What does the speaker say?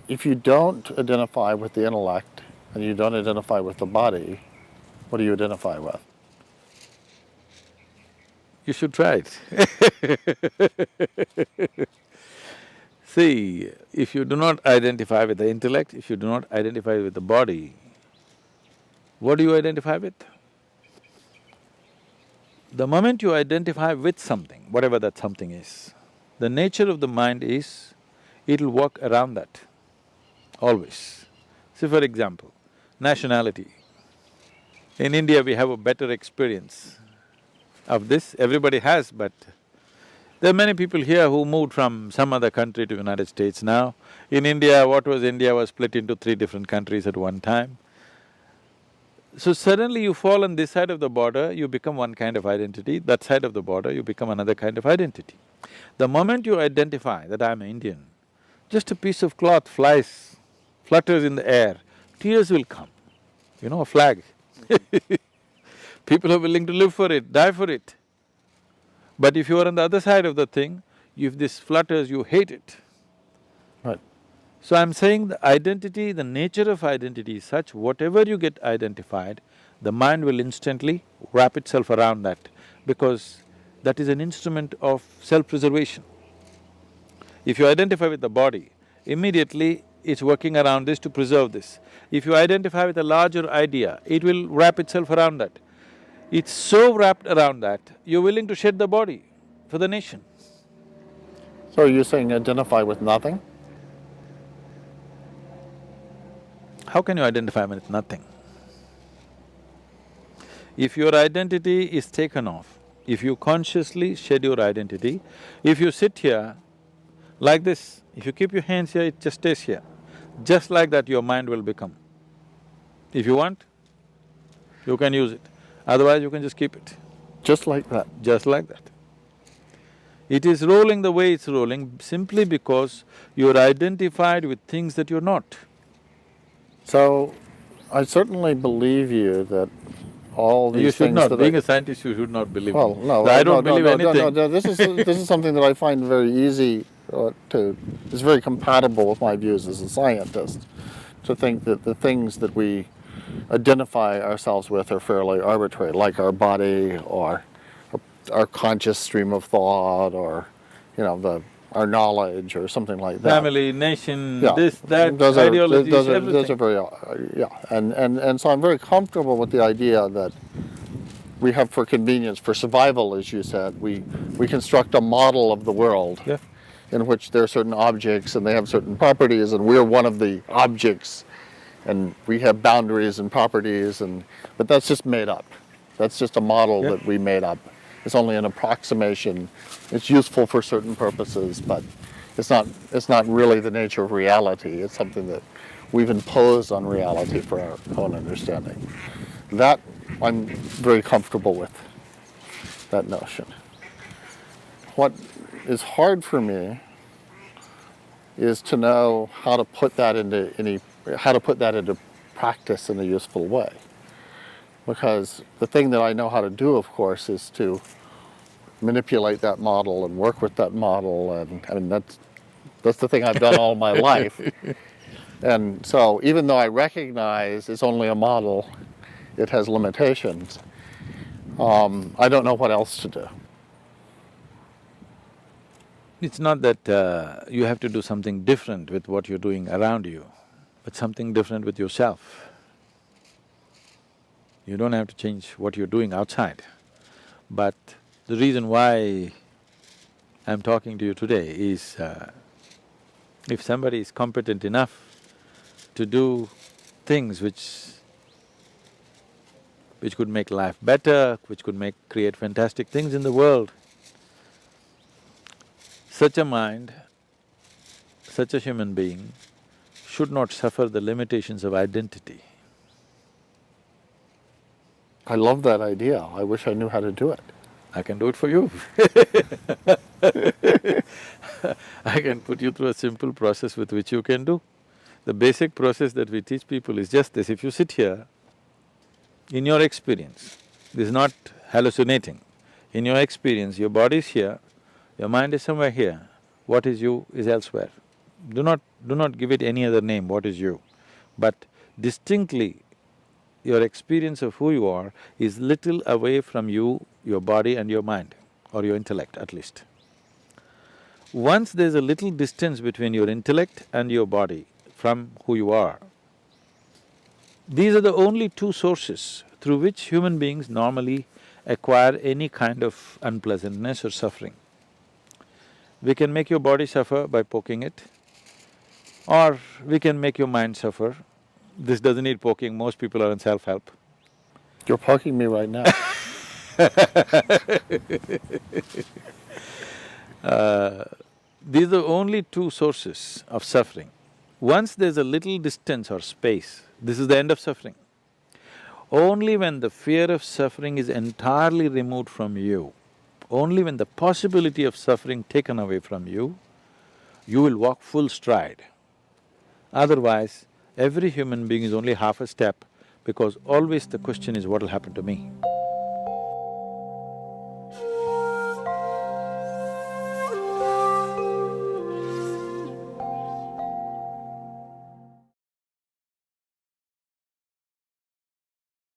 if you don't identify with the intellect and you don't identify with the body, what do you identify with? You should try it. See, if you do not identify with the intellect, if you do not identify with the body, what do you identify with? The moment you identify with something, whatever that something is, the nature of the mind is, it'll work around that, always. See, for example, nationality. In India, we have a better experience of this, everybody has, but there are many people here who moved from some other country to United States now. In India, what was India was split into three different countries at one time. So suddenly you fall on this side of the border, you become one kind of identity, that side of the border, you become another kind of identity. The moment you identify that I'm Indian, just a piece of cloth flies, flutters in the air, tears will come, a flag. People are willing to live for it, die for it. But if you are on the other side of the thing, if this flutters, you hate it. Right. So I'm saying the identity, the nature of identity is such, whatever you get identified, the mind will instantly wrap itself around that, because that is an instrument of self-preservation. If you identify with the body, immediately it's working around this to preserve this. If you identify with a larger idea, it will wrap itself around that. It's so wrapped around that, you're willing to shed the body for the nation. So are you saying identify with nothing? How can you identify with nothing? If your identity is taken off, if you consciously shed your identity, if you sit here like this, if you keep your hands here, it just stays here. Just like that your mind will become. If you want, you can use it. Otherwise, you can just keep it. Just like that? Just like that. It is rolling the way it's rolling simply because you're identified with things that you're not. So, I certainly believe you that all these You should things not, that being a scientist, you should not believe well, me. no, I no, don't believe anything. no, this is something that I find very easy it's very compatible with my views as a scientist, to think that the things that we identify ourselves with are fairly arbitrary, like our body or our conscious stream of thought or, our knowledge or something like that. Family, nation, Yeah, this, that, those ideologies, those everything. are very, yeah, and so I'm very comfortable with the idea that we have, for convenience, for survival, as you said, we construct a model of the world. Yeah. In which there are certain objects and they have certain properties, and we're one of the objects, and we have boundaries and properties, but that's just made up. That's just a model that we made up. It's only an approximation. It's useful for certain purposes, but it's not really the nature of reality. It's something that we've imposed on reality for our own understanding. That I'm very comfortable with, that notion. What is hard for me is to know how to put that into practice in a useful way. Because the thing that I know how to do, of course, is to manipulate that model and work with that model, and I mean that's the thing I've done all my life. And so even though I recognize it's only a model, it has limitations, I don't know what else to do. It's not that you have to do something different with what you're doing around you, but something different with yourself. You don't have to change what you're doing outside. But the reason why I'm talking to you today is, if somebody is competent enough to do things which could make life better, which could create fantastic things in the world, such a mind, such a human being should not suffer the limitations of identity. I love that idea. I wish I knew how to do it. I can do it for you. I can put you through a simple process with which you can do. The basic process that we teach people is just this: if you sit here, in your experience, this is not hallucinating, in your experience, your body is here, your mind is somewhere here, what is you is elsewhere. Do not give it any other name, what is you. But distinctly, your experience of who you are is little away from you, your body and your mind, or your intellect at least. Once there's a little distance between your intellect and your body from who you are, these are the only two sources through which human beings normally acquire any kind of unpleasantness or suffering. We can make your body suffer by poking it, or we can make your mind suffer. This doesn't need poking, most people are in self-help. You're poking me right now. These are the only two sources of suffering. Once there's a little distance or space, this is the end of suffering. Only when the fear of suffering is entirely removed from you, only when the possibility of suffering taken away from you, you will walk full stride. Otherwise, every human being is only half a step, because always the question is, what will happen to me?